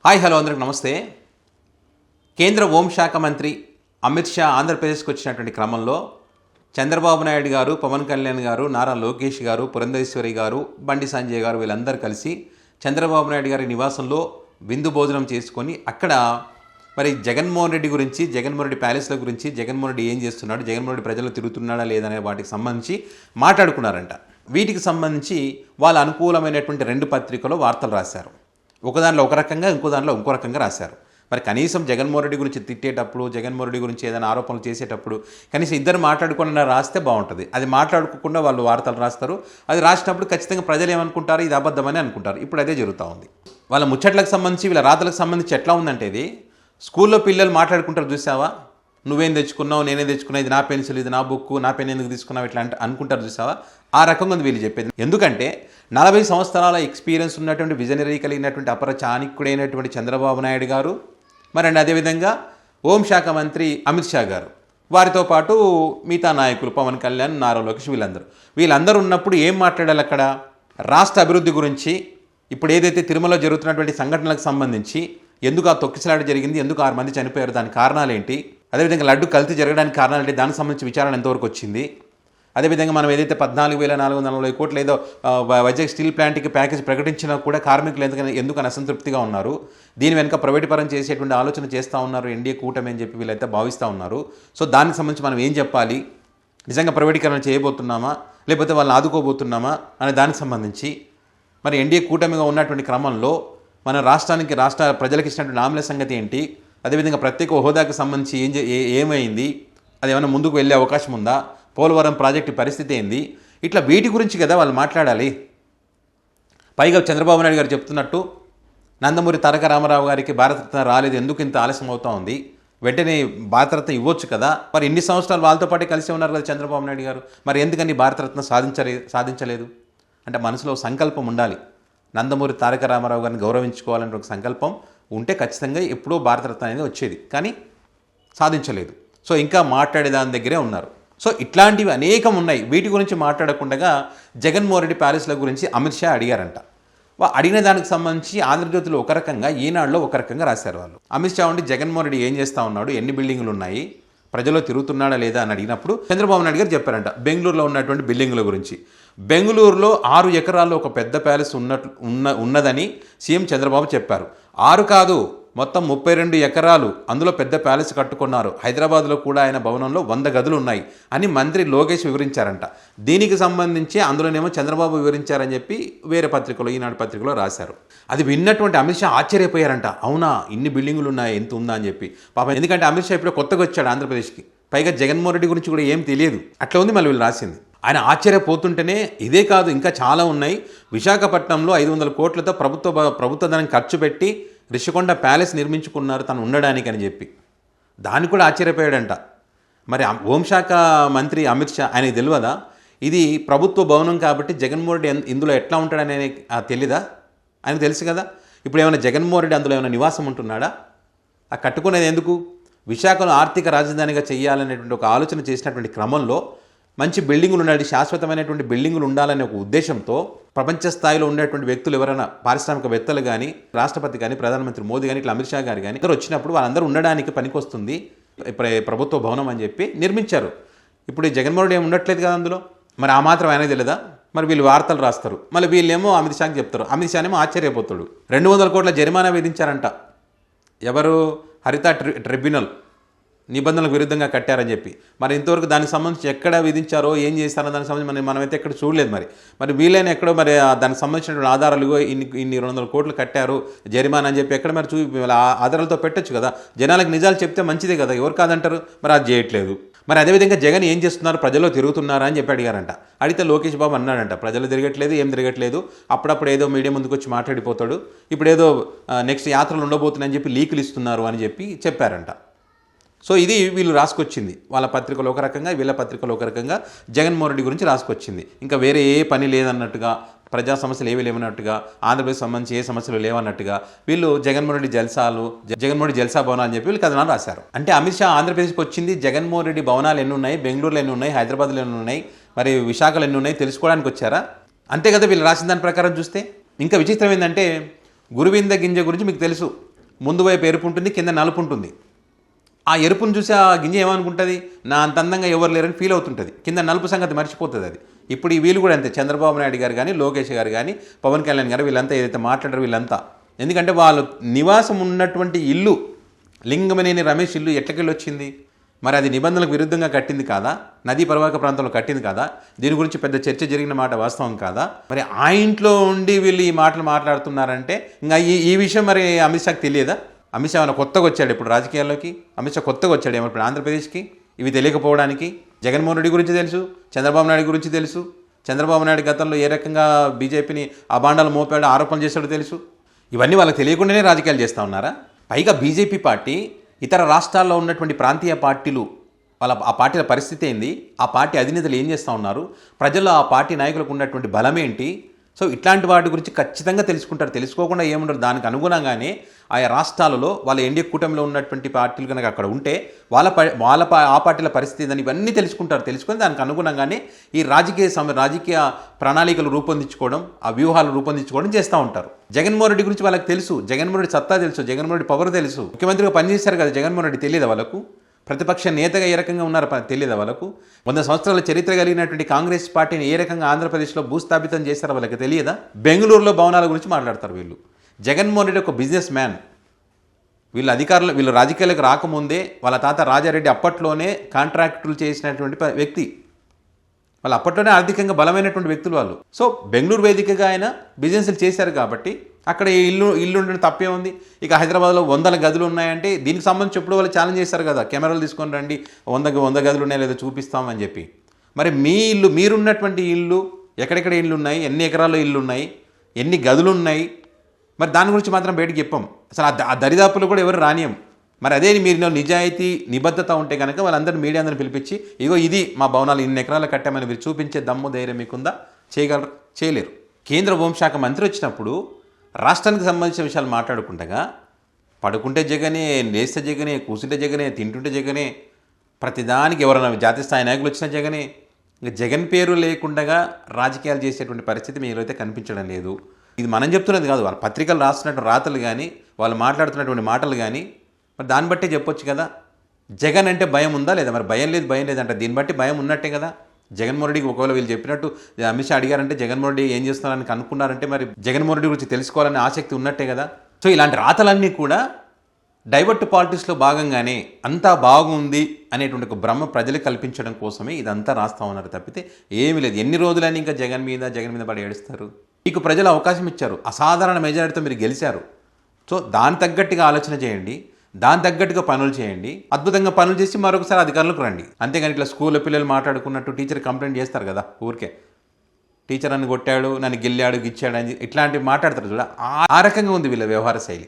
Hi hello అందరికి నమస్తే. కేంద్ర హోంశాఖ మంత్రి అమిత్ షా ఆంధ్రప్రదేశ్కి వచ్చినటువంటి క్రమంలో చంద్రబాబు నాయుడు గారు, పవన్ కళ్యాణ్ గారు, నారా లోకేష్ గారు, పురంధేశ్వరి గారు, బండి సంజయ్ గారు వీళ్ళందరూ కలిసి చంద్రబాబు నాయుడు గారి నివాసంలో విందు భోజనం చేసుకొని అక్కడ మరి జగన్మోహన్ రెడ్డి గురించి, జగన్మోహన్ రెడ్డి ప్యాలెస్ల గురించి, జగన్మోహన్ రెడ్డి ఏం చేస్తున్నాడు, జగన్మోహన్ రెడ్డి ప్రజలు తిరుగుతున్నాడా లేదనే వాటికి సంబంధించి మాట్లాడుకున్నారంట. వీటికి సంబంధించి వాళ్ళ అనుకూలమైనటువంటి 2 పత్రికలో వార్తలు రాశారు. ఒక దాంట్లో ఒక రకంగా, ఇంకో దాంట్లో ఇంకో రకంగా రాశారు. మరి కనీసం జగన్మోహన్ రెడ్డి గురించి తిట్టేటప్పుడు, జగన్మోహన్ రెడ్డి గురించి ఏదైనా ఆరోపణలు చేసేటప్పుడు కనీసం ఇద్దరు మాట్లాడుకుని రాస్తే బాగుంటుంది. అది మాట్లాడుకోకుండా వాళ్ళు వార్తలు రాస్తారు. అది రాసినప్పుడు ఖచ్చితంగా ప్రజలు ఏమనుకుంటారు, ఇది అబద్ధమని అనుకుంటారు. ఇప్పుడు అదే జరుగుతూ ఉంది. వాళ్ళ ముచ్చట్లకు సంబంధించి, వీళ్ళ రాతలకు సంబంధించి ఎట్లా ఉందంటే, ఇది స్కూల్లో పిల్లలు మాట్లాడుకుంటారు చూసావా, నువ్వేం తెచ్చుకున్నావు, నేనేం తెచ్చుకున్నా, ఇది నా పెన్సిల్, ఇది నా బుక్, నా పెన్ ఎందుకు తీసుకున్నావు, ఇట్లా అనుకుంటారు చూసావా, ఆ రకంగా ఉంది వీళ్ళు చెప్పేది. ఎందుకంటే 40 సంవత్సరాల ఎక్స్పీరియన్స్ ఉన్నటువంటి, విజనరీ కలిగినటువంటి, అపర చాణిక్యుడైనటువంటి చంద్రబాబు నాయుడు గారు, మరి అదేవిధంగా హోంశాఖ మంత్రి అమిత్ షా గారు, వారితో పాటు మిగతా నాయకులు పవన్ కళ్యాణ్, నారా లోకేష్ వీళ్ళందరూ ఉన్నప్పుడు ఏం మాట్లాడాలి అక్కడ? రాష్ట్ర అభివృద్ధి గురించి, ఇప్పుడు ఏదైతే తిరుమలలో జరుగుతున్నటువంటి సంఘటనలకు సంబంధించి, ఎందుకు ఆ తొక్కిసలాట జరిగింది, ఎందుకు 6 మంది చనిపోయారు, దాని కారణాలు ఏంటి, అదేవిధంగా లడ్డు కల్తీ జరగడానికి కారణాలు ఏంటి, దానికి సంబంధించి విచారణ ఎంతవరకు వచ్చింది, అదేవిధంగా మనం ఏదైతే 14,440 కోట్లు ఏదో వైజాగ్ స్టీల్ ప్లాంట్కి ప్యాకేజ్ ప్రకటించినా కూడా కార్మికులు ఎందుకు అసంతృప్తిగా ఉన్నారు, దీని వెనుక ప్రైవేట్ పరం చేసేటువంటి ఆలోచన చేస్తూ ఉన్నారు ఎన్డీఏ కూటమి అని చెప్పి వీళ్ళైతే భావిస్తూ ఉన్నారు. సో దానికి సంబంధించి మనం ఏం చెప్పాలి, నిజంగా ప్రైవేటీకరణ చేయబోతున్నామా లేకపోతే వాళ్ళని ఆదుకోబోతున్నామా అనే దానికి సంబంధించి, మరి ఎన్డీఏ కూటమిగా ఉన్నటువంటి క్రమంలో మన రాష్ట్ర ప్రజలకు ఇచ్చినటువంటి హామీల సంగతి ఏంటి, అదేవిధంగా ప్రత్యేక హోదాకు సంబంధించి ఏమైంది, అది ఏమైనా ముందుకు వెళ్ళే అవకాశం ఉందా, పోలవరం ప్రాజెక్టు పరిస్థితి ఏంది, ఇట్లా వీటి గురించి కదా వాళ్ళు మాట్లాడాలి. పైగా చంద్రబాబు నాయుడు గారు చెప్తున్నట్టు నందమూరి తారక రామారావు గారికి భారతరత్న రాలేదు, ఎందుకు ఇంత ఆలస్యం అవుతూ ఉంది, వెంటనే భారతరత్న ఇవ్వచ్చు కదా, మరి ఇన్ని సంవత్సరాలు వాళ్ళతో పాటే కలిసి ఉన్నారు కదా చంద్రబాబు నాయుడు గారు, మరి ఎందుకని భారతరత్న సాధించలేదు అంటే మనసులో సంకల్పం ఉండాలి. నందమూరి తారక రామారావు గారిని గౌరవించుకోవాలనే ఒక సంకల్పం ఉంటే ఖచ్చితంగా ఎప్పుడూ భారతరత్న అనేది వచ్చేది, కానీ సాధించలేదు. సో ఇంకా మాట్లాడే దాని దగ్గరే ఉన్నారు. సో ఇట్లాంటివి అనేకం ఉన్నాయి. వీటి గురించి మాట్లాడకుండా జగన్మోహన్ రెడ్డి ప్యాలెస్ల గురించి అమిత్ షా అడిగారంట. అడిగిన దానికి సంబంధించి ఆంధ్రజ్యోతిలో ఒక రకంగా, ఈనాడులో ఒక రకంగా రాశారు వాళ్ళు. అమిత్ షా ఉండి జగన్మోహన్ రెడ్డి ఏం చేస్తూ ఉన్నాడు, ఎన్ని బిల్డింగులు ఉన్నాయి, ప్రజల్లో తిరుగుతున్నాడా లేదా అని అడిగినప్పుడు చంద్రబాబు నాయుడు గారు చెప్పారంట బెంగళూరులో ఉన్నటువంటి బిల్డింగుల గురించి. బెంగళూరులో 6 ఎకరాల్లో ఒక పెద్ద ప్యాలెస్ ఉన్నదని సీఎం చంద్రబాబు చెప్పారు. 6 కాదు, మొత్తం 32 ఎకరాలు, అందులో పెద్ద ప్యాలెస్ కట్టుకున్నారు. హైదరాబాద్లో కూడా ఆయన భవనంలో 100 గదులు ఉన్నాయి అని మంత్రి లోకేష్ వివరించారంట. దీనికి సంబంధించి అందులోనేమో చంద్రబాబు వివరించారని చెప్పి వేరే పత్రికలో, ఈనాడు పత్రికలో రాశారు. అది విన్నటువంటి అమిత్ షా ఆశ్చర్యపోయారంట. అవునా, ఇన్ని బిల్డింగులు ఉన్నాయి, ఎంత ఉందా అని చెప్పి. పాపం, ఎందుకంటే అమిత్ షా ఇప్పుడు కొత్తగా వచ్చాడు ఆంధ్రప్రదేశ్కి, పైగా జగన్మోహన్ రెడ్డి గురించి కూడా ఏం తెలియదు. అట్లా ఉంది మళ్ళీ వీళ్ళు రాసింది. ఆయన ఆశ్చర్యపోతుంటేనే ఇదే కాదు, ఇంకా చాలా ఉన్నాయి. విశాఖపట్నంలో 500 కోట్లతో ప్రభుత్వ ధనం ఖర్చు పెట్టి రిషికొండ ప్యాలెస్ నిర్మించుకున్నారు తను ఉండడానికి అని చెప్పి. దాన్ని కూడా ఆశ్చర్యపోయాడంట. మరి హోంశాఖ మంత్రి అమిత్ షా ఆయనకి తెలియదా ఇది ప్రభుత్వ భవనం కాబట్టి జగన్మోహన్ రెడ్డి ఇందులో ఎట్లా ఉంటాడనే తెలీదా? ఆయనకు తెలుసు కదా. ఇప్పుడు ఏమైనా జగన్మోహన్ రెడ్డి అందులో ఏమైనా నివాసం ఉంటున్నాడా? ఆ కట్టుకునేది ఎందుకు? విశాఖను ఆర్థిక రాజధానిగా చేయాలనేటువంటి ఒక ఆలోచన చేసినటువంటి క్రమంలో మంచి బిల్డింగులు ఉండాలి, శాశ్వతమైనటువంటి బిల్డింగులు ఉండాలనే ఒక ఉద్దేశంతో ప్రపంచ స్థాయిలో ఉండేటువంటి వ్యక్తులు ఎవరైనా, పారిశ్రామికవేత్తలు కానీ, రాష్ట్రపతి కానీ, ప్రధానమంత్రి మోదీ కానీ, ఇట్లా అమిత్ షా గారు కానీ అందరూ వచ్చినప్పుడు వాళ్ళందరూ ఉండడానికి పనికొస్తుంది ప్రభుత్వ భవనం అని చెప్పి నిర్మించారు. ఇప్పుడు జగన్మోహన్ రెడ్డి ఏమి ఉండట్లేదు కదా అందులో. మరి ఆ మాత్రం ఆయన తెలియదా? మరి వీళ్ళు వార్తలు రాస్తారు, మళ్ళీ వీళ్ళేమో అమిత్ షాకి చెప్తారు. అమిత్ షానేమో ఆశ్చర్యపోతాడు. 200 కోట్ల జరిమానా విధించారంట. ఎవరు? హరిత ట్రిబ్యునల్ నిబంధనలకు విరుద్ధంగా కట్టారని చెప్పి. మరి ఇంతవరకు దానికి సంబంధించి ఎక్కడ విధించారో, ఏం చేస్తారో దానికి సంబంధించి మనమైతే ఎక్కడ చూడలేదు. మరి వీళ్ళైనా ఎక్కడో మరి దానికి సంబంధించినటువంటి ఆధారాలు ఇన్ని 200 కోట్లు కట్టారు జరిమానా అని చెప్పి ఎక్కడ మరి ఆధారాలతో పెట్టచ్చు కదా. జనాలకు నిజాలు చెప్తే మంచిదే కదా, ఎవరు కాదంటారు. మరి అది చేయట్లేదు. మరి అదేవిధంగా జగన్ ఏం చేస్తున్నారు, ప్రజల్లో తిరుగుతున్నారా అని చెప్పి అడిగారంట. అడిగితే లోకేష్ బాబు అన్నాడంట, ప్రజలు తిరగట్లేదు, ఏం తిరగట్లేదు, అప్పుడప్పుడు ఏదో మీడియా ముందుకు వచ్చి మాట్లాడిపోతాడు, ఇప్పుడు ఏదో నెక్స్ట్ యాత్రలు ఉండబోతున్నాయని చెప్పి లీకులు ఇస్తున్నారు అని చెప్పి చెప్పారంట. సో ఇది వీళ్ళు రాసుకొచ్చింది. వాళ్ళ పత్రికలో ఒక రకంగా, వీళ్ళ పత్రికలో ఒక రకంగా జగన్మోహన్ రెడ్డి గురించి రాసుకొచ్చింది. ఇంకా వేరే ఏ పని లేదన్నట్టుగా, ప్రజా సమస్యలు ఏవి లేవన్నట్టుగా, ఆంధ్రప్రదేశ్ సంబంధించి ఏ సమస్యలు లేవన్నట్టుగా వీళ్ళు జగన్మోహన్ రెడ్డి జల్సా భవనాలు అని చెప్పి వీళ్ళు కథనాలు రాశారు. అంటే అమిత్ షా ఆంధ్రప్రదేశ్కి వచ్చింది జగన్మోహన్ రెడ్డి భవనాలు ఎన్ని ఉన్నాయి, బెంగళూరులో ఎన్ని ఉన్నాయి, హైదరాబాద్లో ఎన్ని ఉన్నాయి, మరి విశాఖలో ఎన్ని ఉన్నాయి తెలుసుకోవడానికి వచ్చారా? అంతే కదా వీళ్ళు రాసిన దాని ప్రకారం చూస్తే. ఇంకా విచిత్రం ఏంటంటే గురువింద గింజ గురించి మీకు తెలుసు. ముందు వైపు ఎరుపు ఉంటుంది, కింద నలుపు ఉంటుంది. ఆ ఎరుపును చూసి ఆ గింజ ఏమనుకుంటుంది, నా అంత అందంగా ఎవరు లేరని ఫీల్ అవుతుంటుంది. కింద నలుపు సంగతి మర్చిపోతుంది అది. ఇప్పుడు ఈ వీళ్ళు కూడా అంతే, చంద్రబాబు నాయుడు గారు కానీ, లోకేష్ గారు కానీ, పవన్ కళ్యాణ్ గారు, వీళ్ళంతా ఏదైతే మాట్లాడారో వీళ్ళంతా, ఎందుకంటే వాళ్ళు నివాసం ఉన్నటువంటి ఇల్లు లింగమనేని రమేష్ ఇల్లు ఎట్లకెళ్ళి వచ్చింది, మరి అది నిబంధనలకు విరుద్ధంగా కట్టింది కాదా, నదీ పరివాహక ప్రాంతంలో కట్టింది కాదా, దీని గురించి పెద్ద చర్చ జరిగిన మాట వాస్తవం కాదా? మరి ఆ ఇంట్లో ఉండి వీళ్ళు ఈ మాటలు మాట్లాడుతున్నారంటే ఇంకా ఈ విషయం మరి అమిత్ షాకి తెలియదా? అమిత్ షా ఏమైనా కొత్తగా వచ్చాడు ఇప్పుడు రాజకీయాల్లోకి? అమిత్ షా కొత్తగా వచ్చాడు ఏమో ఇప్పుడు ఆంధ్రప్రదేశ్కి ఇవి తెలియకపోవడానికి? జగన్మోహన్ రెడ్డి గురించి తెలుసు, చంద్రబాబు నాయుడు గురించి తెలుసు. చంద్రబాబు నాయుడు గతంలో ఏ రకంగా బీజేపీని అబాండాలు మోపాడు, ఆరోపణలు చేశాడో తెలుసు. ఇవన్నీ వాళ్ళకి తెలియకుండానే రాజకీయాలు చేస్తూ ఉన్నారా? పైగా బీజేపీ పార్టీ ఇతర రాష్ట్రాల్లో ఉన్నటువంటి ప్రాంతీయ పార్టీలు, ఆ పార్టీల పరిస్థితి ఏంది, ఆ పార్టీ అధినేతలు ఏం చేస్తూ ఉన్నారు, ప్రజల్లో ఆ పార్టీ నాయకులకు ఉన్నటువంటి బలం ఏంటి, సో ఇట్లాంటి వాటి గురించి ఖచ్చితంగా తెలుసుకుంటారు. తెలుసుకోకుండా ఏముండరు. దానికి అనుగుణంగానే ఆయా రాష్ట్రాలలో వాళ్ళ ఎన్డీఏ కూటమిలో ఉన్నటువంటి పార్టీలు కనుక అక్కడ ఉంటే ఆ పార్టీల పరిస్థితి ఏదని ఇవన్నీ తెలుసుకుంటారు. తెలుసుకొని దానికి అనుగుణంగానే ఈ రాజకీయ ప్రణాళికలు రూపొందించుకోవడం, ఆ వ్యూహాలు రూపొందించుకోవడం చేస్తూ ఉంటారు. జగన్మోహన్ రెడ్డి గురించి వాళ్ళకి తెలుసు, జగన్మోహన్ రెడ్డి సత్తా తెలుసు, జగన్మోహన్ రెడ్డి పవర్ తెలుసు. ముఖ్యమంత్రిగా పనిచేశారు కదా జగన్మోహన్ రెడ్డి, తెలియదా వాళ్ళకు? ప్రతిపక్ష నేతగా ఏ రకంగా ఉన్నారో తెలియదా వాళ్ళకు? 100 సంవత్సరాల చరిత్ర కలిగినటువంటి కాంగ్రెస్ పార్టీని ఏ రకంగా ఆంధ్రప్రదేశ్లో భూస్థాపితం చేశారో వాళ్ళకి తెలియదా? బెంగళూరులో భవనాల గురించి మాట్లాడతారు వీళ్ళు. జగన్మోహన్ రెడ్డి ఒక బిజినెస్ మ్యాన్. వీళ్ళు రాజకీయాలకు రాకముందే వాళ్ళ తాత రాజారెడ్డి అప్పట్లోనే కాంట్రాక్టులు చేసినటువంటి వ్యక్తి. వాళ్ళు అప్పట్లోనే ఆర్థికంగా బలమైనటువంటి వ్యక్తులు వాళ్ళు. సో బెంగళూరు వేదికగా ఆయన బిజినెస్లు చేశారు కాబట్టి అక్కడ ఇల్లు ఉండడం తప్పే ఉంది. ఇక హైదరాబాద్లో 100 గదులు ఉన్నాయంటే దీనికి సంబంధించి ఎప్పుడు వాళ్ళు ఛాలెంజ్ చేశారు కదా, కెమెరాలు తీసుకొని రండి, 100 గదులు ఉన్నాయో లేదో చూపిస్తామని చెప్పి. మరి మీ ఇల్లు, మీరున్నటువంటి ఇల్లు, ఎక్కడెక్కడ ఇల్లు ఉన్నాయి, ఎన్ని ఎకరాల్లో ఇల్లు ఉన్నాయి, ఎన్ని గదులు ఉన్నాయి, మరి దాని గురించి మాత్రం బయటకు చెప్పాం. అసలు ఆ దరిదాపులు కూడా ఎవరు రానియం. మరి అదే మీరు నిజాయితీ నిబద్ధత ఉంటే కనుక వాళ్ళందరూ మీడియా అందరిని పిలిపించి ఇగో ఇది మా భవనాలు ఇన్ని ఎకరాలు కట్టామని మీరు చూపించే దమ్ము ధైర్యం మీకుందా? చేయగలరు? చేయలేరు. కేంద్ర హోంశాఖ మంత్రి వచ్చినప్పుడు రాష్ట్రానికి సంబంధించిన విషయాలు మాట్లాడుకుంటగా పడుకుంటే జగనే, లేస్తే జగనే, కూర్చుంటే జగనే, తింటుంటే జగనే, ప్రతిదానికి ఎవరైనా జాతీయ స్థాయి నాయకులు వచ్చిన జగనే. ఇంకా జగన్ పేరు లేకుండా రాజకీయాలు చేసేటువంటి పరిస్థితి మీలో అయితే కనిపించడం లేదు. ఇది మనం చెప్తున్నది కాదు, వాళ్ళ పత్రికలు రాస్తున్నటువంటి రాతలు కానీ, వాళ్ళు మాట్లాడుతున్నటువంటి మాటలు కానీ, మరి దాన్ని బట్టే చెప్పొచ్చు కదా. జగన్ అంటే భయం ఉందా లేదా? మరి భయం లేదంటే దీన్ని బట్టి భయం ఉన్నట్టే కదా. జగన్మోహన్ రెడ్డికి ఒకవేళ వీళ్ళు చెప్పినట్టు అమిత్ షా అడిగారంటే జగన్మోహన్ రెడ్డి ఏం చేస్తున్నారని కనుక్కున్నారంటే మరి జగన్మోహన్ రెడ్డి గురించి తెలుసుకోవాలనే ఆసక్తి ఉన్నట్టే కదా. సో ఇలాంటి రాతలన్నీ కూడా డైవర్ట్ పాలిటిక్స్లో భాగంగానే అంతా బాగుంది అనేటువంటి ఒక భ్రమ ప్రజలకు కల్పించడం కోసమే ఇదంతా రాస్తా ఉన్నారు తప్పితే ఏమీ లేదు. ఎన్ని రోజులని ఇంకా జగన్ మీద పడి ఏడుస్తారు? మీకు ప్రజలు అవకాశం ఇచ్చారు, అసాధారణ మెజారిటీతో మీరు గెలిచారు. సో దాని తగ్గట్టుగా ఆలోచన చేయండి, దాని తగ్గట్టుగా పనులు చేయండి, అద్భుతంగా పనులు చేసి మరొకసారి అధికారులకు రండి. అంతేగాని ఇట్లా స్కూల్లో పిల్లలు మాట్లాడుకున్నట్టు టీచర్ కంప్లైంట్ చేస్తారు కదా, ఊరికే టీచర్ నన్ను కొట్టాడు, నన్ను గిల్లాడు, గిచ్చాడు అని ఇట్లాంటివి మాట్లాడతారు చూడ. ఆ రకంగా ఉంది వీళ్ళ వ్యవహార శైలి.